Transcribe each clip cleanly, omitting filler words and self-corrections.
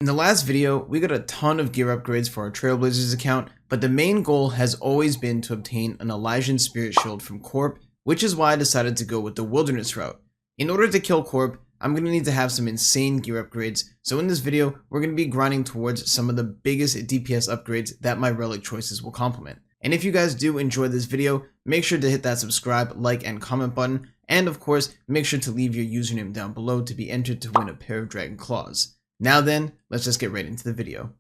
In the last video, we got a ton of gear upgrades for our Trailblazers account, but the main goal has always been to obtain an Elysian Spirit Shield from Corp, which is why I decided to go with the Wilderness route. In order to kill Corp, I'm going to need to have some insane gear upgrades, so in this video, we're going to be grinding towards some of the biggest DPS upgrades that my relic choices will complement. And if you guys do enjoy this video, make sure to hit that subscribe, like, and comment button, and of course, make sure to leave your username down below to be entered to win a pair of Dragon Claws. Now then, let's just get right into the video.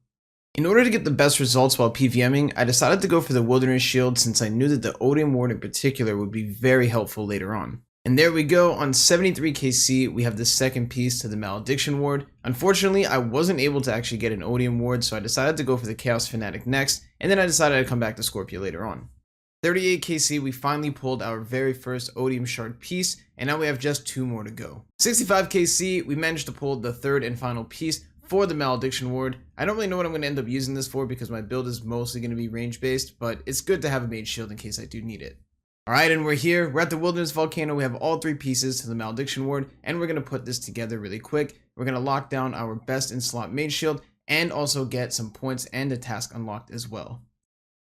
In order to get the best results while PVMing, I decided to go for the Wilderness Shield since I knew that the Odium Ward in particular would be very helpful later on. And there we go, on 73 KC, we have the second piece to the Malediction Ward. Unfortunately, I wasn't able to actually get an Odium Ward, so I decided to go for the Chaos Fanatic next, and then I decided I'd come back to Scorpio later on. 38 KC, we finally pulled our very first Odium Shard piece, and now we have just 2 more to go. 65 KC, we managed to pull the third and final piece for the Malediction Ward. I don't really know what I'm going to end up using this for because my build is mostly going to be range based, but it's good to have a mage shield in case I do need it. Alright, and we're here, we're at the Wilderness Volcano, we have all 3 pieces to the Malediction Ward, and we're going to put this together really quick. We're going to lock down our best in slot mage shield, and also get some points and a task unlocked as well.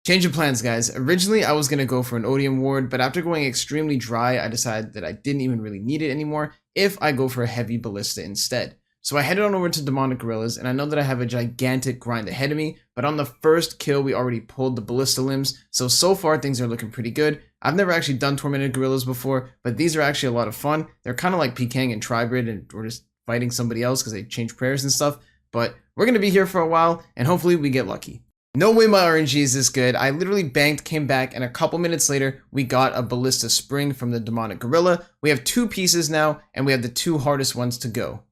Change of plans, guys. Originally, I was going to go for an Odium Ward, but after going extremely dry, I decided that I didn't even really need it anymore if I go for a heavy ballista instead. So I headed on over to Demonic Gorillas, and I know that I have a gigantic grind ahead of me, but on the first kill, we already pulled the ballista limbs, so far things are looking pretty good. I've never actually done Tormented Gorillas before, but these are actually a lot of fun. They're kind of like Pking and Tribrid, and we're just fighting somebody else because they change prayers and stuff, but we're going to be here for a while, and hopefully we get lucky. No way my RNG is this good. I literally banked, came back, and a couple minutes later, we got a Ballista Spring from the Demonic Gorilla. We have 2 pieces now, and we have the 2 hardest ones to go.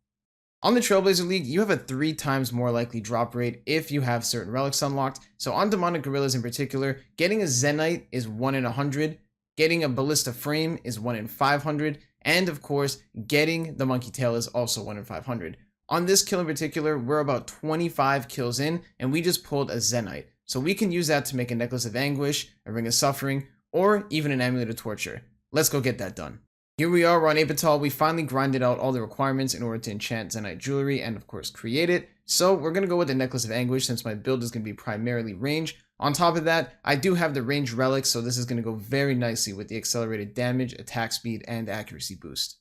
On the Trailblazer League, you have a 3 times more likely drop rate if you have certain relics unlocked. So on Demonic Gorillas in particular, getting a Zenite is 1 in 100, getting a Ballista Frame is 1 in 500, and of course, getting the Monkey Tail is also 1 in 500. On this kill in particular, we're about 25 kills in, and we just pulled a Zenite. So we can use that to make a Necklace of Anguish, a Ring of Suffering, or even an Amulet of Torture. Let's go get that done. Here we are, we're on Apital. We finally grinded out all the requirements in order to enchant Zenite Jewelry and of course create it. So we're going to go with the Necklace of Anguish since my build is going to be primarily range. On top of that, I do have the range relics, so this is going to go very nicely with the accelerated damage, attack speed, and accuracy boost.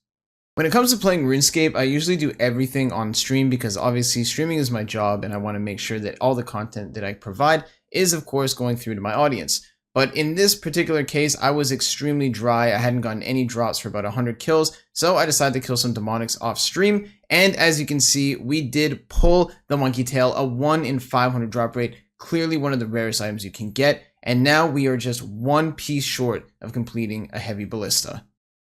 When it comes to playing RuneScape, I usually do everything on stream because obviously streaming is my job and I want to make sure that all the content that I provide is of course going through to my audience. But in this particular case, I was extremely dry. I hadn't gotten any drops for about 100 kills, so I decided to kill some demonics off stream. And as you can see, we did pull the Monkey Tail, a 1 in 500 drop rate, clearly one of the rarest items you can get. And now we are just 1 piece short of completing a heavy ballista.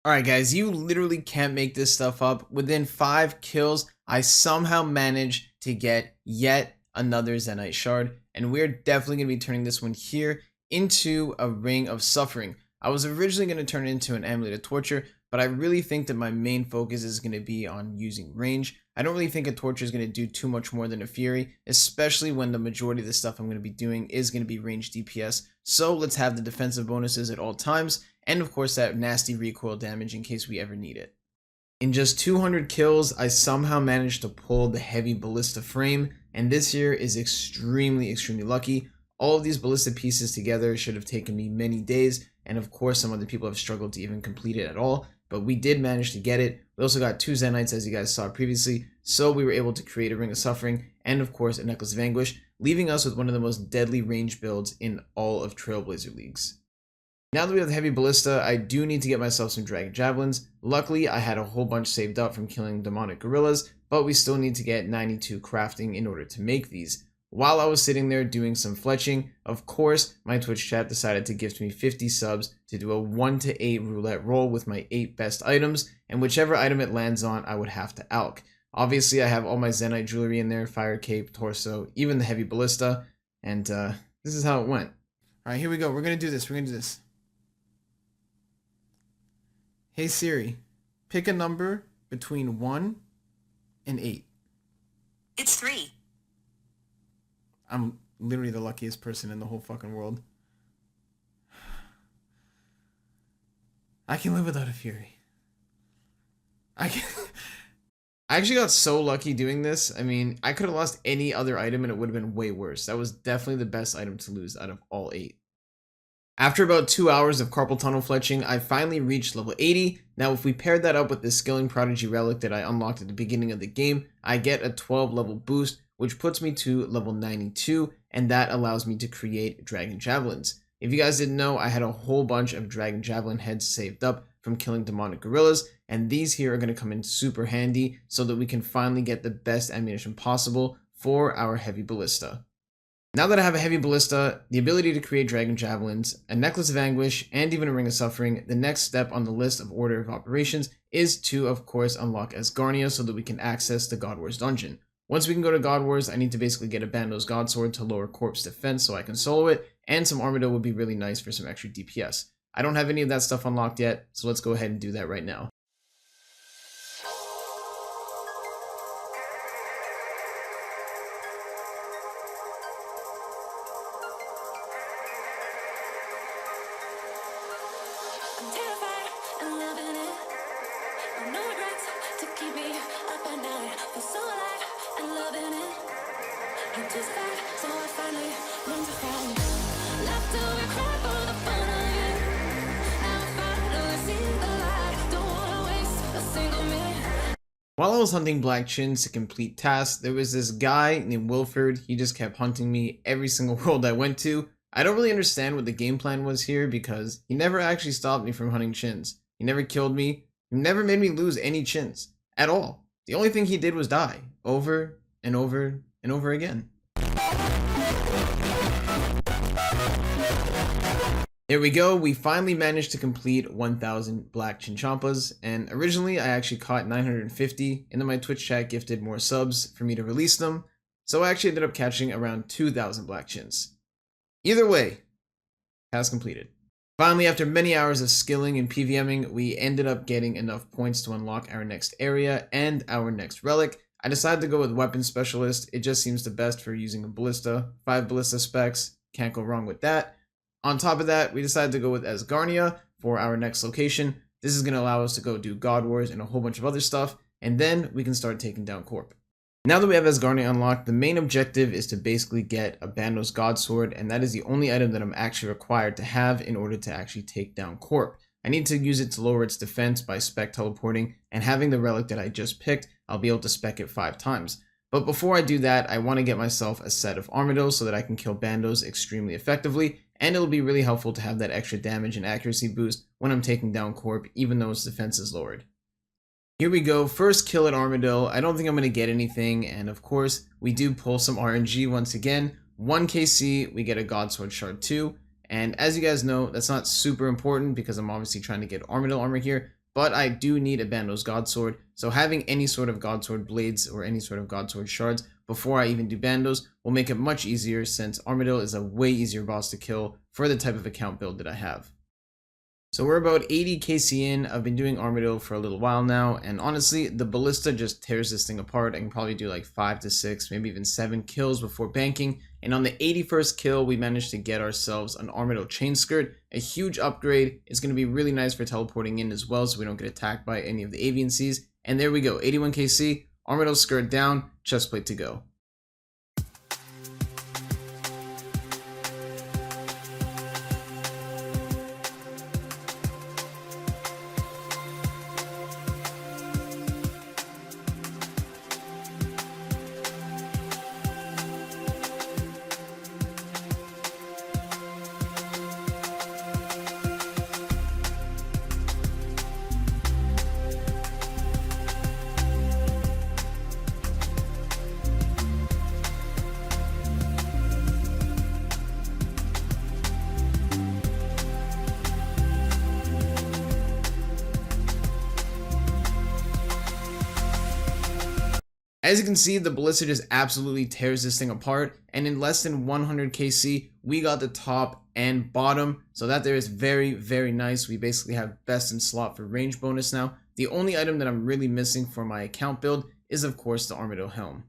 Alright guys, you literally can't make this stuff up. Within 5 kills, I somehow managed to get yet another Zenite Shard, and we're definitely going to be turning this one here into a Ring of Suffering. I was originally going to turn it into an Amulet of Torture, but I really think that my main focus is going to be on using range. I don't really think a Torture is going to do too much more than a Fury, especially when the majority of the stuff I'm going to be doing is going to be range DPS. So let's have the defensive bonuses at all times, and of course that nasty recoil damage in case we ever need it. In just 200 kills, I somehow managed to pull the heavy ballista frame, and this here is extremely lucky. All of these ballista pieces together should have taken me many days, and of course some other people have struggled to even complete it at all, but we did manage to get it. We also got 2 Zenites as you guys saw previously, so we were able to create a Ring of Suffering and of course a Necklace of Anguish, leaving us with one of the most deadly range builds in all of Trailblazer leagues. Now that we have the heavy ballista, I do need to get myself some Dragon Javelins. Luckily, I had a whole bunch saved up from killing Demonic Gorillas, but we still need to get 92 crafting in order to make these. While I was sitting there doing some fletching, of course, my Twitch chat decided to gift me 50 subs to do a 1 to 8 roulette roll with my 8 best items, and whichever item it lands on, I would have to alch. Obviously, I have all my Zenite jewelry in there, Fire Cape, Torso, even the heavy ballista, and this is how it went. Alright, here we go. We're going to do this. Hey Siri, pick a number between 1 and 8. It's 3. I'm literally the luckiest person in the whole fucking world. I can live without a Fury. I I actually got so lucky doing this. I mean, I could have lost any other item and it would have been way worse. That was definitely the best item to lose out of all 8. After about 2 hours of carpal tunnel fletching, I finally reached level 80. Now if we paired that up with the Skilling Prodigy relic that I unlocked at the beginning of the game, I get a 12 level boost, which puts me to level 92, and that allows me to create Dragon Javelins. If you guys didn't know, I had a whole bunch of Dragon Javelin heads saved up from killing demonic gorillas, and these here are going to come in super handy so that we can finally get the best ammunition possible for our heavy ballista. Now that I have a heavy ballista, the ability to create dragon javelins, a necklace of anguish, and even a ring of suffering, the next step on the list of order of operations is to, of course, unlock Asgarnia so that we can access the God Wars dungeon. Once we can go to God Wars, I need to basically get a Bandos God Sword to lower corpse defense so I can solo it, and some Armadyl would be really nice for some extra DPS. I don't have any of that stuff unlocked yet, so let's go ahead and do that right now. I'm terrified and loving it. No regrets to keep me up at night. Feel so alive and loving it. I'm too sad, so I finally learned to find left to cry for the fun of it. Now I finally see the light. Don't wanna waste a single minute. While I was hunting black chins to complete tasks, there was this guy named Wilford. He just kept hunting me every single world I went to. I don't really understand what the game plan was here because he never actually stopped me from hunting chins. He never killed me. He never made me lose any chins at all. The only thing he did was die over and over and over again. There we go, we finally managed to complete 1000 black chinchompas, and originally I actually caught 950, and then my Twitch chat gifted more subs for me to release them, so I actually ended up catching around 2000 black chins. Either way, task completed. Finally, after many hours of skilling and PVMing, we ended up getting enough points to unlock our next area and our next relic. I decided to go with Weapon Specialist. It just seems the best for using a ballista. 5 ballista specs, can't go wrong with that. On top of that, we decided to go with Asgarnia for our next location. This is going to allow us to go do God Wars and a whole bunch of other stuff, and then we can start taking down Corp. Now that we have Asgarnia unlocked, the main objective is to basically get a Bandos God Sword, and that is the only item that I'm actually required to have in order to actually take down Corp. I need to use it to lower its defense by spec teleporting, and having the relic that I just picked, I'll be able to spec it 5 times. But before I do that, I want to get myself a set of Armadyl so that I can kill Bandos extremely effectively, and it'll be really helpful to have that extra damage and accuracy boost when I'm taking down Corp, even though its defense is lowered. Here we go, first kill at Armadyl. I don't think I'm going to get anything, and of course, we do pull some RNG once again. 1 KC, we get a God Sword Shard 2, and as you guys know, that's not super important because I'm obviously trying to get Armadyl armor here, but I do need a Bandos God Sword, so having any sort of God Sword blades or any sort of God Sword shards before I even do Bandos will make it much easier since Armadyl is a way easier boss to kill for the type of account build that I have. So we're about 80 KC in. I've been doing Armadyl for a little while now, and honestly, the ballista just tears this thing apart. I can probably do like 5 to 6, maybe even 7 kills before banking. And on the 81st kill, we managed to get ourselves an Armadyl chain skirt, a huge upgrade. It's going to be really nice for teleporting in as well, so we don't get attacked by any of the avian seas. And there we go, 81 KC, Armadyl skirt down, chestplate to go. As you can see, the ballista just absolutely tears this thing apart, and in less than 100 KC, we got the top and bottom, so that there is very, very nice. We basically have best in slot for range bonus now. The only item that I'm really missing for my account build is, of course, the Armadyl helm.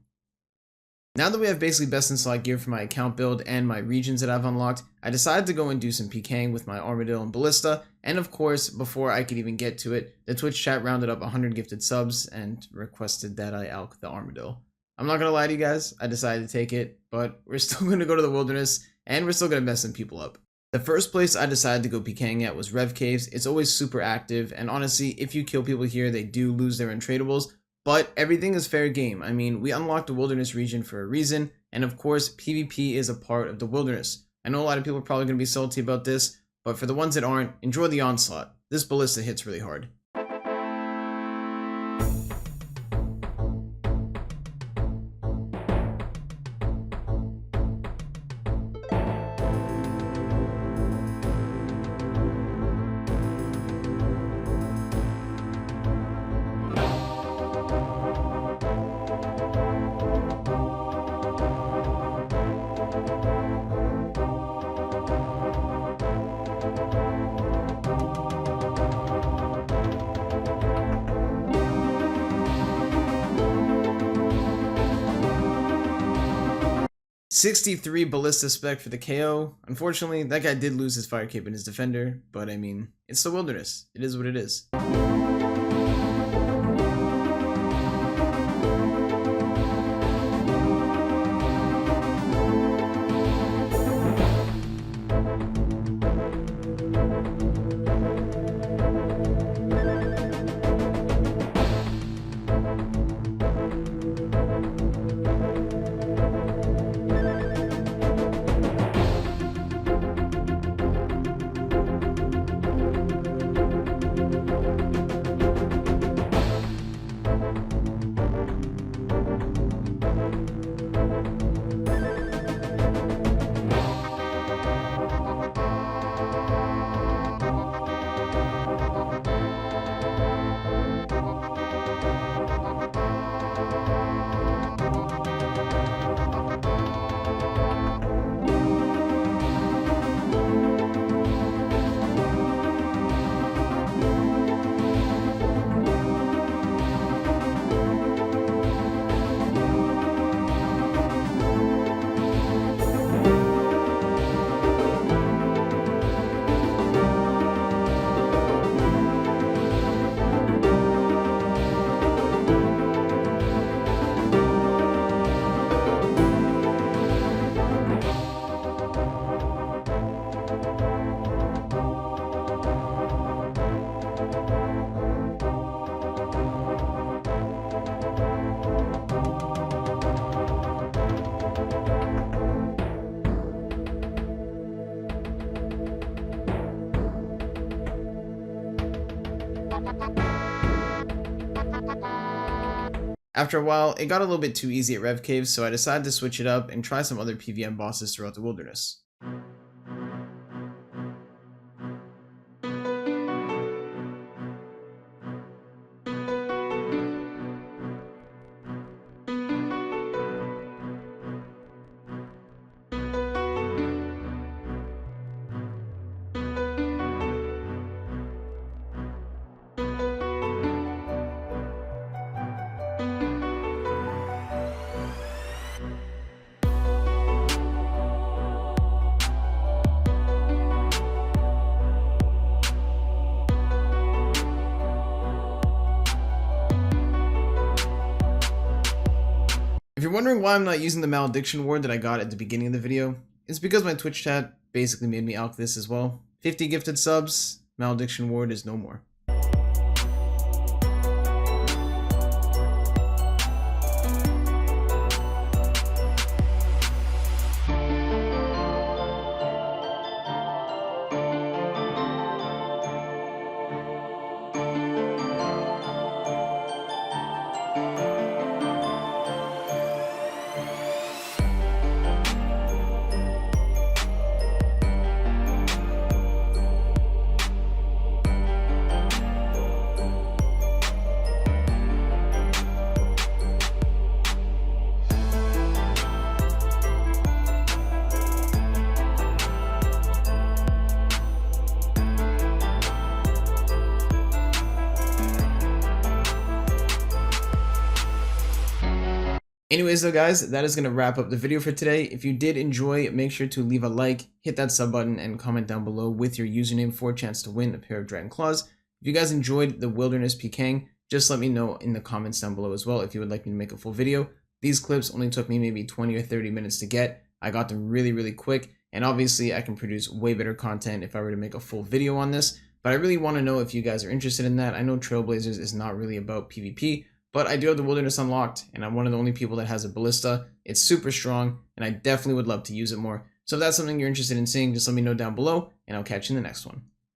Now that we have basically best in slot gear for my account build and my regions that I've unlocked, I decided to go and do some Pking with my Armadillo and Ballista, and of course, before I could even get to it, the Twitch chat rounded up 100 gifted subs and requested that I alch the Armadillo. I'm not gonna lie to you guys, I decided to take it, but we're still gonna go to the wilderness, and we're still gonna mess some people up. The first place I decided to go Pking at was Rev Caves. It's always super active, and honestly, if you kill people here, they do lose their untradables. But everything is fair game. I mean, we unlocked the wilderness region for a reason, and of course, PvP is a part of the wilderness. I know a lot of people are probably going to be salty about this, but for the ones that aren't, enjoy the onslaught. This ballista hits really hard. "63 ballista spec for the KO. Unfortunately, that guy did lose his fire cape and his defender, but I mean, it's the wilderness. It is what it is. After a while, it got a little bit too easy at Rev Caves, so I decided to switch it up and try some other PvM bosses throughout the wilderness. If you're wondering why I'm not using the malediction ward that I got at the beginning of the video, it's because my Twitch chat basically made me alch this as well. 50 gifted subs, malediction ward is no more. Anyways though guys, that is going to wrap up the video for today. If you did enjoy, make sure to leave a like, hit that sub button, and comment down below with your username for a chance to win a pair of Dragon Claws. If you guys enjoyed the Wilderness Pking, just let me know in the comments down below as well if you would like me to make a full video. These clips only took me maybe 20 or 30 minutes to get. I got them really quick, and obviously I can produce way better content if I were to make a full video on this, but I really want to know if you guys are interested in that. I know Trailblazers is not really about PvP, but I do have the Wilderness unlocked, and I'm one of the only people that has a ballista. It's super strong, and I definitely would love to use it more. So if that's something you're interested in seeing, just let me know down below, and I'll catch you in the next one.